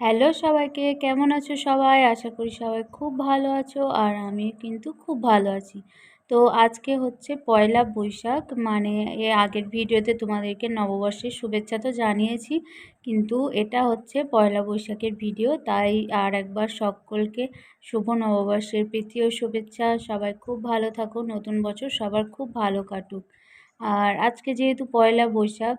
Hello সবাইকে, কেমন আছো সবাই? আশা করি সবাই খুব ভালো আছো আর আমি কিন্তু খুব ভালো আছি। তো আজকে হচ্ছে পয়লা বৈশাখ, মানে এর আগের ভিডিওতে তোমাদেরকে নববর্ষের শুভেচ্ছা তো জানিয়েছি, কিন্তু এটা হচ্ছে পয়লা বৈশাখের ভিডিও, তাই আর একবার সকলকে শুভ নববর্ষের প্রীতি ও শুভেচ্ছা। সবাই খুব ভালো থাকো, নতুন বছর সবার খুব ভালো কাটুক। আর আজকে যেহেতু পয়লা বৈশাখ,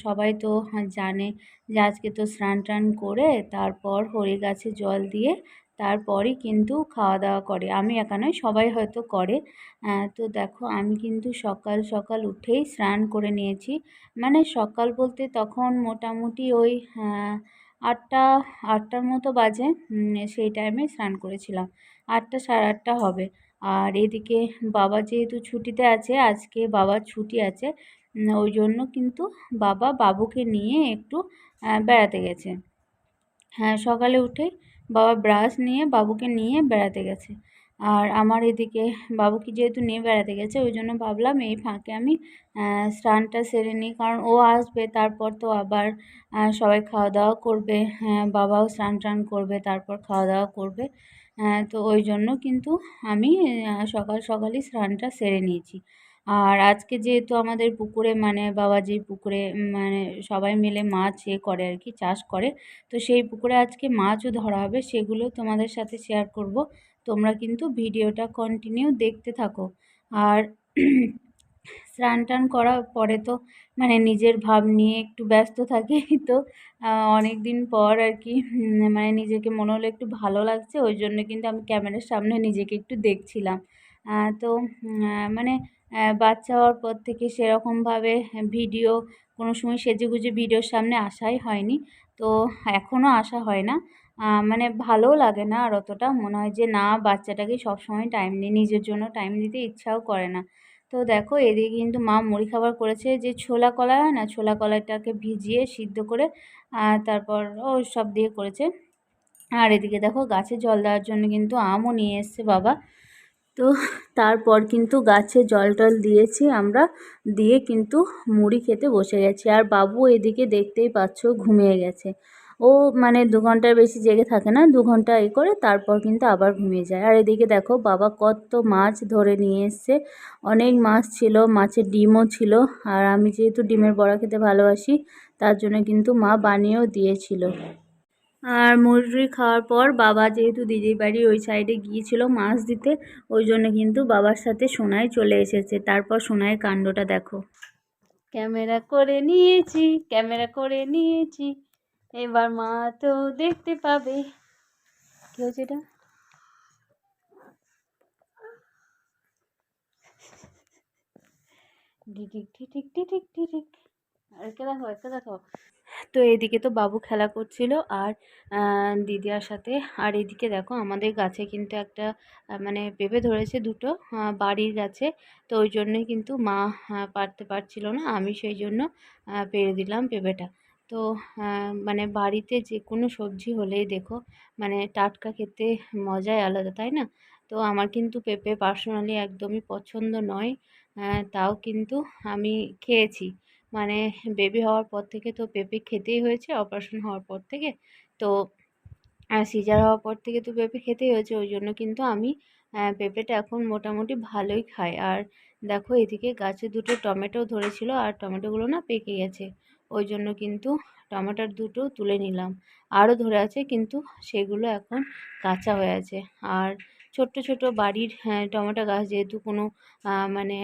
সবাই তো জানে যে আজকে তো স্নান টান করে তারপর হরি গাছে জল দিয়ে তারপরই কিন্তু খাওয়া দাওয়া করে। আমি একা নয়, সবাই হয়তো করে। তো দেখো, আমি কিন্তু সকাল সকাল উঠেই স্নান করে নিয়েছি। মানে সকাল বলতে তখন মোটামুটি ওই আটটা আটটার মতো বাজে। সেই টাইমে স্নান করেছিলাম, 8টা সাড়ে 8টা হবে। আর এদিকে বাবা যেহেতু ছুটিতে আছে, আজকে বাবার ছুটি আছে, ওই জন্য কিন্তু বাবা বাবুকে নিয়ে একটু বেড়াতে গেছে। হ্যাঁ, সকালে উঠেই বাবা ব্রাশ নিয়ে বাবুকে নিয়ে বেড়াতে গেছে। আর আমার এদিকে বাবুকে যেহেতু নিয়ে বেড়াতে গেছে, ওই জন্য ভাবলাম এই ফাঁকে আমি স্নানটা সেরে নিই, কারণ ও আসবে তারপর তো আবার সবাই খাওয়া দাওয়া করবে। হ্যাঁ, বাবাও স্নান টান করবে, তারপর খাওয়া দাওয়া করবে। তো ওই জন্য কিন্তু আমি সকাল সকালই স্নানটা সেরে নিয়েছি। আর আজকে যেহেতু আমাদের পুকুরে, মানে বাবা যে পুকুরে মানে সবাই মিলে মাছ করে আর কি, চাষ করে, তো সেই পুকুরে আজকে মাছও ধরা হবে, সেগুলো তোমাদের সাথে শেয়ার করব। তোমরা কিন্তু ভিডিওটা কন্টিনিউ দেখতে থাকো। আর স্নান টান করার পরে তো মানে নিজের ভাব নিয়ে একটু ব্যস্ত থাকি। তো অনেক দিন পর আর কি, মানে নিজেকে মনে হলো একটু ভালো লাগছে, ওই জন্য কিন্তু আমি ক্যামেরার সামনে নিজেকে একটু দেখছিলাম। তো মানে বাচ্চা হওয়ার পর থেকে সেরকমভাবে ভিডিও কোনো সময় সেজেগুজে ভিডিওর সামনে আসাই হয়নি। তো এখনও আসা হয় না। মানে ভালোও লাগে না, আর অতটা মনে হয় যে না, বাচ্চাটাকে সবসময় টাইম দিই, নিজের জন্য টাইম দিতে ইচ্ছাও করে না। তো দেখো, এদিকে কিন্তু মা মুড়ি খাবার করেছে, যে ছোলা কলাই হয় না, ছোলা কলাইটাকে ভিজিয়ে সিদ্ধ করে তারপর ও সব দিয়ে করেছে। আর এদিকে দেখো, গাছে জল দেওয়ার জন্য কিন্তু আমও নিয়ে এসছে বাবা। তো তারপর কিন্তু গাছে জল টল দিয়েছি আমরা, দিয়ে কিন্তু মুড়ি খেতে বসে গেছি। আর বাবু এদিকে দেখতেই পাচ্ছ ঘুমিয়ে গেছে। ও মানে 2 ঘন্টার বেশি জেগে থাকে না, 2 ঘন্টা করে তারপর কিন্তু আবার ঘুমিয়ে যায়। আর এদিকে দেখো, বাবা কত মাছ ধরে নিয়ে এসছে, অনেক মাছ ছিল, মাছের ডিমও ছিল। আর আমি যেহেতু ডিমের বড়া খেতে ভালোবাসি, তার জন্য কিন্তু মা বানিয়েও দিয়েছিল। আর মুড়ি খাওয়ার পর বাবা যেহেতু দিদির বাড়ি ওই সাইডে গিয়েছিল মাছ দিতে, ওই জন্য কিন্তু বাবার সাথে সোনাই চলে এসেছে। তারপর সোনাইয়ের কাণ্ডটা দেখো, ক্যামেরা করে নিয়েছি, ক্যামেরা করে নিয়েছি, এবার মা তো দেখতে পাবে। কি হয়েছে এটা? ডিটিক টিটিক টিটিক টিটিক। আর একে দেখো, একে দেখো। তো এদিকে তো বাবু খেলা করছিল আর দিদিয়ার সাথে। আর এদিকে দেখো, আমাদের গাছে কিন্তু একটা মানে পেঁপে ধরেছে, দুটো বাড়ির গাছে। তো ওই জন্যই কিন্তু মা পারতে পারছিল না, আমি সেই জন্য পেরে দিলাম পেঁপেটা। তো মানে বাড়িতে যে কোনো সবজি হলেই দেখো, মানে টাটকা খেতে মজাই আলাদা, তাই না? তো আমার কিন্তু পেঁপে পার্সোনালি একদমই পছন্দ নয়, তাও কিন্তু আমি খেয়েছি। মানে বেবি হওয়ার পর থেকে তো পেঁপে খেতেই হয়েছে, অপারেশন হওয়ার পর থেকে। তো সিজার হওয়ার পর থেকে তো পেঁপে খেতেই হয়েছে, ওই জন্য কিন্তু আমি পেঁপেটা এখন মোটামুটি ভালোই খাই। আর দেখো, এদিকে গাছে দুটো টমেটো ধরেছিল, আর টমেটোগুলো না পেকে গেছে, ওই জন্য কিন্তু টমেটোর দুটো তুলে নিলাম। আরও ধরে আছে, কিন্তু সেগুলো এখন কাঁচা হয়ে আছে। আর ছোট্ট ছোট বাড়ির টমেটো গাছ, যেহেতু কোনো মানে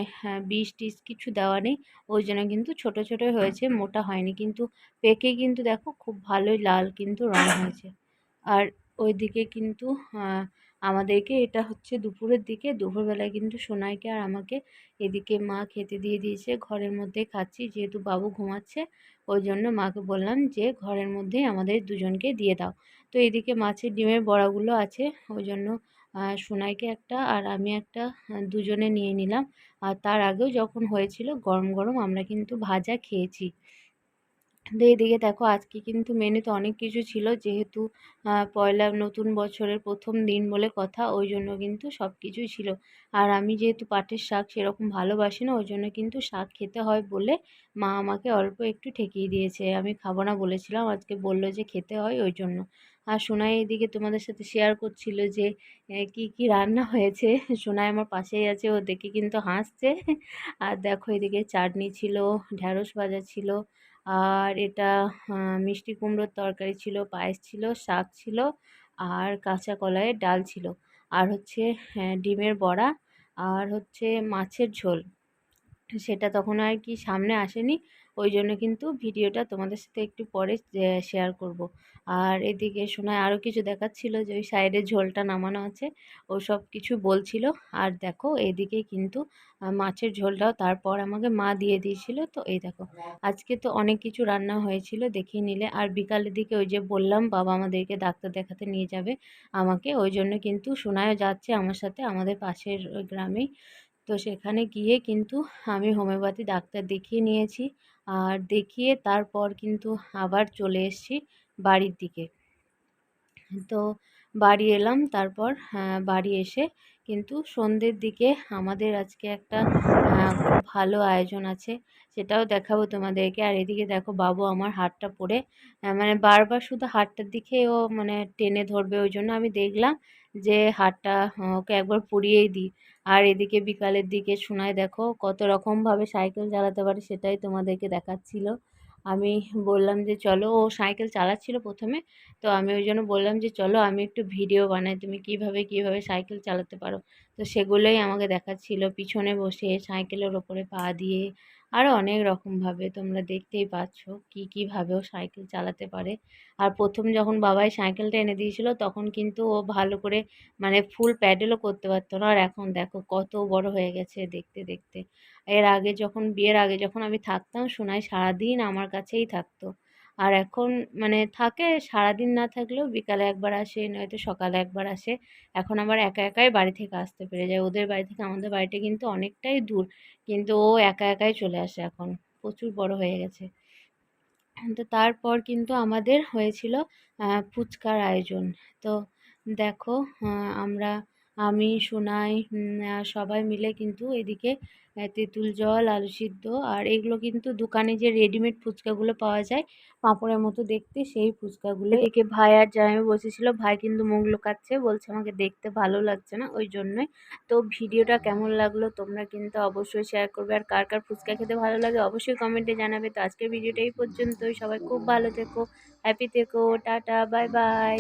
বিষ টিষ কিছু দেওয়া নেই, ওই জন্য কিন্তু ছোট ছোটোই হয়েছে, মোটা হয়নি। কিন্তু পেকে কিন্তু দেখো খুব ভালোই লাল কিন্তু রং হয়েছে। আর ওইদিকে কিন্তু আমাদেরকে, এটা হচ্ছে দুপুরের দিকে, দুপুরবেলায় কিন্তু সোনাইকে আর আমাকে এদিকে মা খেতে দিয়ে দিয়েছে, ঘরের মধ্যেই খাচ্ছি, যেহেতু বাবু ঘুমাচ্ছে, ওই জন্য মাকে বললাম যে ঘরের মধ্যেই আমাদের দুজনকে দিয়ে দাও। তো এদিকে মাছের ডিমের বড়াগুলো আছে, ওই জন্য সোনাইকে একটা আর আমি একটা দুজনে নিয়ে নিলাম। আর তার আগেও যখন হয়েছিল গরম গরম আমরা কিন্তু ভাজা খেয়েছি। তো এদিকে দেখো আজকে কিন্তু মেনুতে অনেক কিছু ছিল, যেহেতু পয়লা নতুন বছরের প্রথম দিন বলে কথা, ওই জন্য কিন্তু সব কিছুই ছিল। আর আমি যেহেতু পাটের শাক সেরকম ভালোবাসি না, ওই জন্য কিন্তু শাক খেতে হয় বলে মা আমাকে অল্প একটু ঠেকিয়ে দিয়েছে। আমি খাবো না বলেছিলাম, আজকে বললো যে খেতে হয়, ওই জন্য। আর সোনাই এদিকে তোমাদের সাথে শেয়ার করছিল যে কি কি রান্না হয়েছে। সোনাই আমার পাশেই আছে, ও দেখে কিন্তু হাসছে। আর দেখো এদিকে চাটনি ছিল, ঢ্যাঁড়স ভাজা ছিল, আর এটা মিষ্টি কুমড়োর তরকারি ছিল, পায়েস ছিল, শাক ছিল, আর কাঁচা কলাইয়ের ডাল ছিল, আর হচ্ছে ডিমের বড়া, আর হচ্ছে মাছের ঝোল। সেটা তখন আর কি সামনে আসেনি, ওই জন্য কিন্তু ভিডিওটা তোমাদের সাথে একটু পরে শেয়ার করব। আর এদিকে শোনায় আরও কিছু দেখাচ্ছিল যে ওই সাইডে ঝোলটা নামানো আছে, ও সব কিছু বলছিল। আর দেখো এদিকে কিন্তু মাছের ঝোলটাও তারপর আমাকে মা দিয়ে দিয়েছিল। তো এই দেখো আজকে তো অনেক কিছু রান্না হয়েছিল, দেখিয়ে নিলে। আর বিকালের দিকে ওই যে বললাম বাবা আমাদেরকে ডাক্তার দেখাতে নিয়ে যাবে আমাকে, ওই জন্য কিন্তু শোনায়ও যাচ্ছে আমার সাথে আমাদের পাশের ওই গ্রামেই। তো সেখানে গিয়ে কিন্তু আমি হোমিওপ্যাথি ডাক্তার দেখিয়ে নিয়েছি, আর দেখিয়ে তারপর কিন্তু আবার চলে এসেছি বাড়ির দিকে। তো বাড়ি এলাম, তারপর বাড়ি এসে কিন্তু সন্ধ্যের দিকে আমাদের আজকে একটা খুব ভালো আয়োজন আছে, সেটাও দেখাবো তোমাদেরকে। আর এদিকে দেখো বাবু আমার হাতটা পড়ে মানে বারবার শুধু হাতটার দিকে ও মানে টেনে ধরবে, ওই জন্য আমি দেখলাম যে হাতটা ওকে একবার পরিয়েই দিই। আর এদিকে বিকালের দিকে শোনায় দেখো কত রকমভাবে সাইকেল চালাতে পারে, সেটাই তোমাদেরকে দেখাচ্ছিল। আমি বললাম যে চলো, ও সাইকেল চালাচ্ছিল প্রথমে, তো আমি ওই জন্য বললাম যে চলো আমি একটু ভিডিও বানাই, তুমি কিভাবে কিভাবে সাইকেল চালাতে পারো। তো সেগুলোই আমাকে দেখাচ্ছিল, পিছনে বসে সাইকেলের ওপরে পা দিয়ে, আরও অনেক রকমভাবে তোমরা দেখতেই পাচ্ছ কি কীভাবে ও সাইকেল চালাতে পারে। আর প্রথম যখন বাবাই সাইকেলটা এনে দিয়েছিল তখন কিন্তু ও ভালো করে মানে ফুল প্যাডেলও করতে পারতো না, আর এখন দেখো কত বড় হয়ে গেছে দেখতে দেখতে। এর আগে যখন বিয়ের আগে যখন আমি থাকতাম, সোনাই সারাদিন আমার কাছেই থাকতো। আর এখন মানে থাকে সারাদিন না থাকলেও বিকালে একবার আসে, নয়তো সকালে একবার আসে। এখন আবার একা একাই বাড়ি থেকে আসতে পেরে যায়, ওদের বাড়ি থেকে আমাদের বাড়িটা কিন্তু অনেকটাই দূর, কিন্তু ও একা একাই চলে আসে এখন, প্রচুর বড় হয়ে গেছে। তো তারপর কিন্তু আমাদের হয়েছিল ফুচকার আয়োজন। তো দেখো আমরা আমি সোনাই সবাই মিলে কিন্তু এদিকে তেঁতুল জল, আলু সিদ্ধ, আর এগুলো কিন্তু দোকানে যে রেডিমেড ফুচকাগুলো পাওয়া যায় পাঁপড়ের মতো দেখতে, সেই ফুচকাগুলো। এদিকে ভাই আর জামাই বসেছিল, ভাই কিন্তু মুখ লুকাচ্ছে, বলছে আমাকে দেখতে ভালো লাগছে না, ওই জন্যই। তো ভিডিওটা কেমন লাগলো তোমরা কিন্তু অবশ্যই শেয়ার করবে, আর কার কার ফুচকা খেতে ভালো লাগে অবশ্যই কমেন্টে জানাবে। তো আজকের ভিডিওটা এই পর্যন্তই, সবাই খুব ভালো থেকো, হ্যাপি থেকো, টাটা, বাই বাই।